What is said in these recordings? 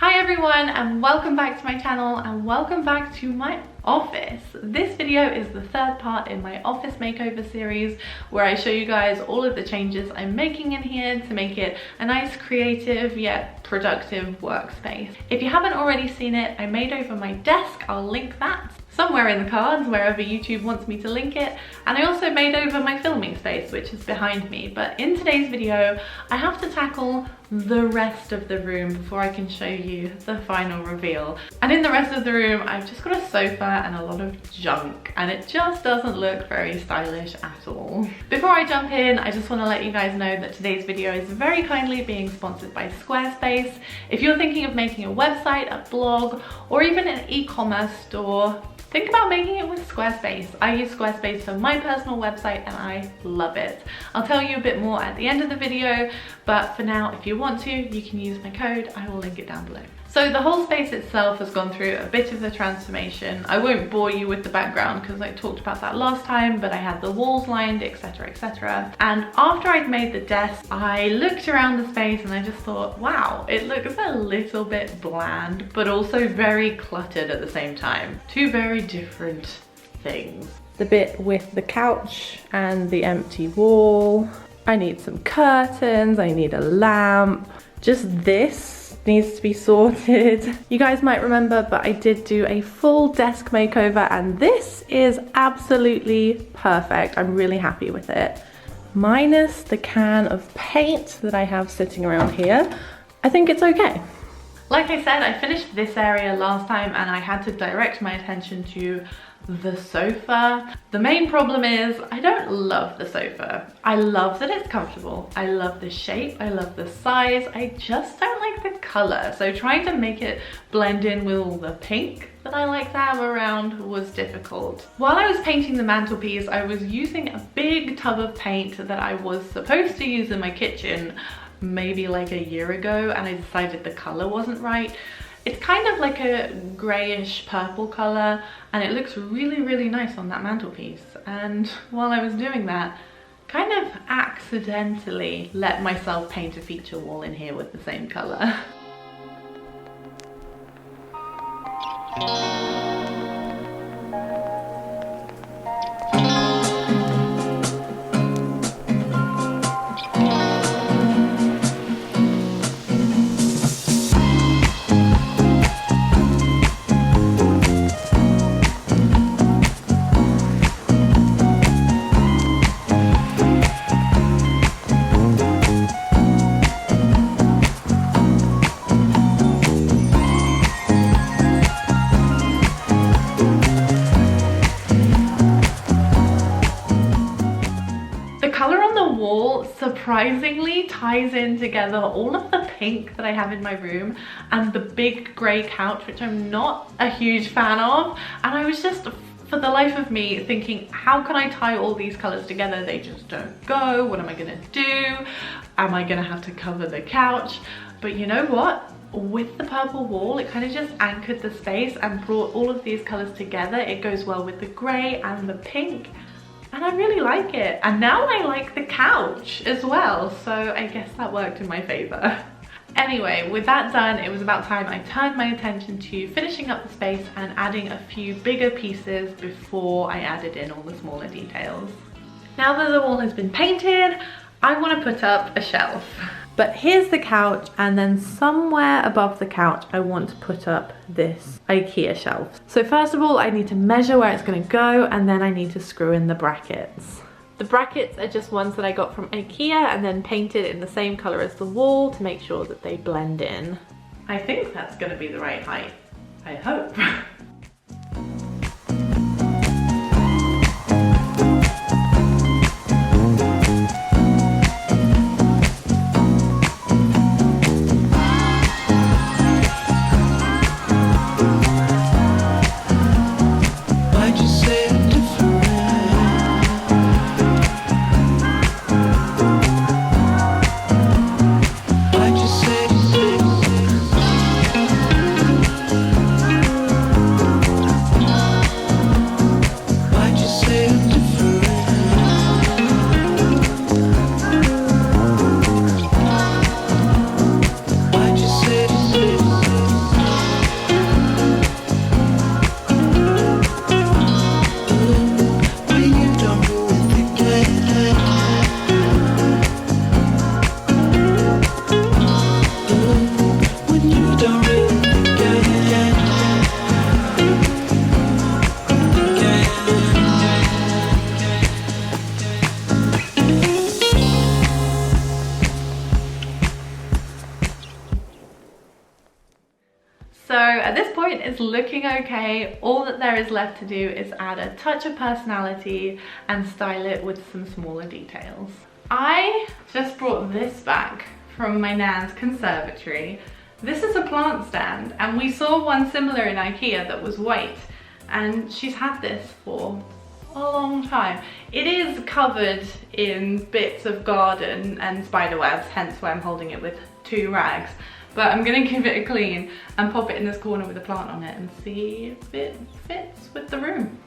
Hi everyone, and welcome back to my channel and welcome back to my office. This video is the third part in my office makeover series where I show you guys all of the changes I'm making in here to make it a nice, creative yet productive workspace. If you haven't already seen it, I made over my desk. I'll link that somewhere in the cards, wherever YouTube wants me to link it. And I also made over my filming space, which is behind me. But in today's video, I have to tackle the rest of the room before I can show you the final reveal. And in the rest of the room, I've just got a sofa and a lot of junk, and it just doesn't look very stylish at all. Before I jump in, I just want to let you guys know that today's video is very kindly being sponsored by Squarespace. If you're thinking of making a website, a blog, or even an e-commerce store, think about making it with Squarespace. I use Squarespace for my personal website and I love it. I'll tell you a bit more at the end of the video, but for now, if you want to, you can use my code. I will link it down below. So the whole space itself has gone through a bit of the transformation. I won't bore you with the background because I talked about that last time, but I had the walls lined, etc, etc. And after I'd made the desk, I looked around the space and I just thought, wow, it looks a little bit bland, but also very cluttered at the same time. Two very different things. The bit with the couch and the empty wall. I need some curtains, I need a lamp. Just this needs to be sorted. You guys might remember, but I did do a full desk makeover and this is absolutely perfect. I'm really happy with it. Minus the can of paint that I have sitting around here, I think it's okay. Like I said, I finished this area last time and I had to direct my attention to the sofa. The main problem is I don't love the sofa. I love that it's comfortable. I love the shape. I love the size. I just don't like the color. So trying to make it blend in with all the pink that I like to have around was difficult. While I was painting the mantelpiece, I was using a big tub of paint that I was supposed to use in my kitchen maybe like a year ago, and I decided the color wasn't right. It's kind of like a grayish purple color and it looks really, really nice on that mantelpiece. And while I was doing that, kind of accidentally let myself paint a feature wall in here with the same color. Surprisingly ties in together all of the pink that I have in my room and the big grey couch, which I'm not a huge fan of. And I was just, for the life of me, thinking, how can I tie all these colours together? They just don't go. What am I gonna do? Am I gonna have to cover the couch? But you know what? With the purple wall, it kind of just anchored the space and brought all of these colours together. It goes well with the grey and the pink. And I really like it. And now I like the couch as well. So I guess that worked in my favor. Anyway, with that done, it was about time I turned my attention to finishing up the space and adding a few bigger pieces before I added in all the smaller details. Now that the wall has been painted, I want to put up a shelf. But here's the couch, and then somewhere above the couch, I want to put up this IKEA shelf. So first of all, I need to measure where it's gonna go, and then I need to screw in the brackets. The brackets are just ones that I got from IKEA and then painted in the same color as the wall to make sure that they blend in. I think that's gonna be the right height. I hope. So at this point it's looking okay. All that there is left to do is add a touch of personality and style it with some smaller details. I just brought this back from my nan's conservatory. This is a plant stand, and we saw one similar in IKEA that was white, and she's had this for a long time. It is covered in bits of garden and spider webs, hence why I'm holding it with 2 rags. But I'm gonna give it a clean and pop it in this corner with a plant on it and see if it fits with the room.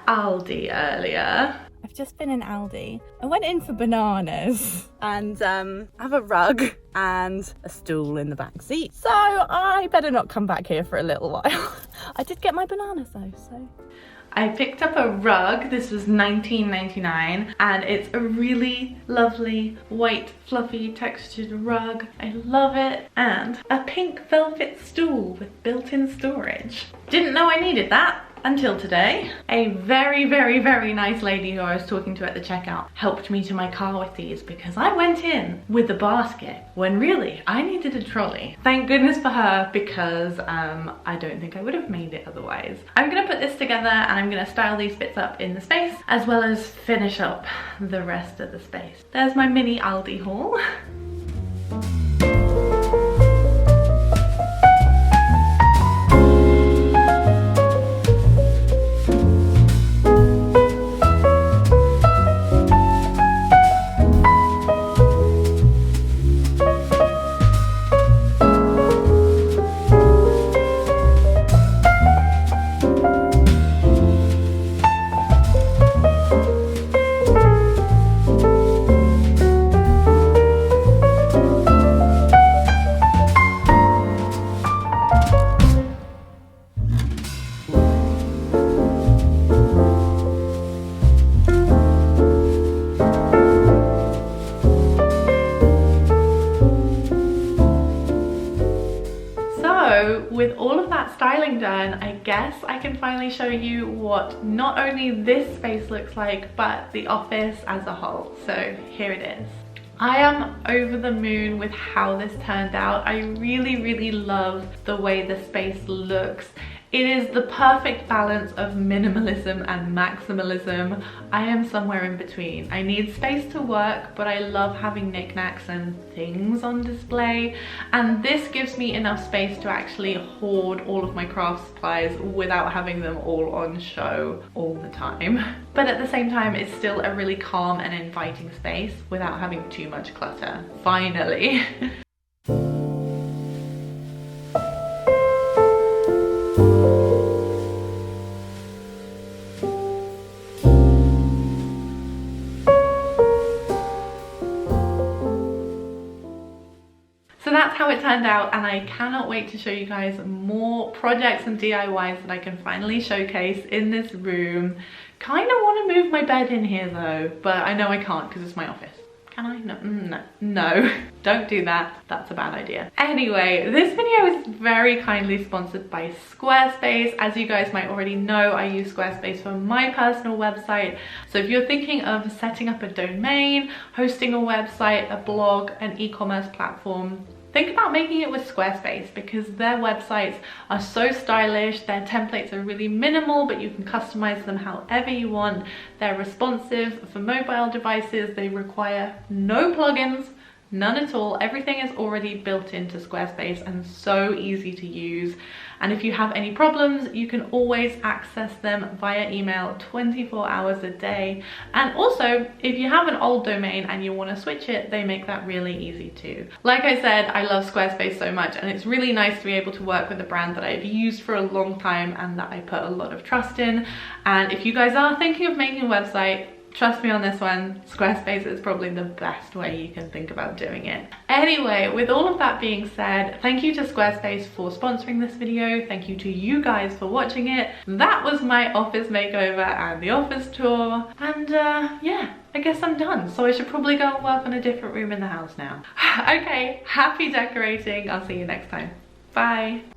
Aldi earlier. I've just been in Aldi. I went in for bananas and I have a rug and a stool in the back seat. So I better not come back here for a little while. I did get my bananas though, so. I picked up a rug. This was $19.99 and it's a really lovely white fluffy textured rug. I love it. And a pink velvet stool with built-in storage. Didn't know I needed that until today. A very nice lady who I was talking to at the checkout helped me to my car with these because I went in with a basket when really I needed a trolley. Thank goodness for her, because I don't think I would have made it otherwise. I'm gonna put this together and I'm gonna style these bits up in the space as well as finish up the rest of the space. There's my mini Aldi haul. With all of that styling done, I guess I can finally show you what not only this space looks like, but the office as a whole. So here it is. I am over the moon with how this turned out. I really love the way the space looks. It is the perfect balance of minimalism and maximalism. I am somewhere in between. I need space to work, but I love having knickknacks and things on display. And this gives me enough space to actually hoard all of my craft supplies without having them all on show all the time. But at the same time, it's still a really calm and inviting space without having too much clutter. Finally. So that's how it turned out, and I cannot wait to show you guys more projects and DIYs that I can finally showcase in this room. Kind of want to move my bed in here though, but I know I can't because it's my office. Can I? No, don't do that. That's a bad idea. Anyway, this video is very kindly sponsored by Squarespace. As you guys might already know, I use Squarespace for my personal website. So if you're thinking of setting up a domain, hosting a website, a blog, an e-commerce platform, think about making it with Squarespace, because their websites are so stylish, their templates are really minimal, but you can customize them however you want. They're responsive for mobile devices, they require no plugins, none at all. Everything is already built into Squarespace and so easy to use. And if you have any problems, you can always access them via email 24 hours a day. And also, if you have an old domain and you want to switch it, they make that really easy too. Like I said, I love Squarespace so much, and it's really nice to be able to work with a brand that I've used for a long time and that I put a lot of trust in. And if you guys are thinking of making a website, trust me on this one, Squarespace is probably the best way you can think about doing it. Anyway, with all of that being said, thank you to Squarespace for sponsoring this video. Thank you to you guys for watching it. That was my office makeover and the office tour. And yeah, I guess I'm done. So I should probably go and work on a different room in the house now. Okay, happy decorating. I'll see you next time. Bye.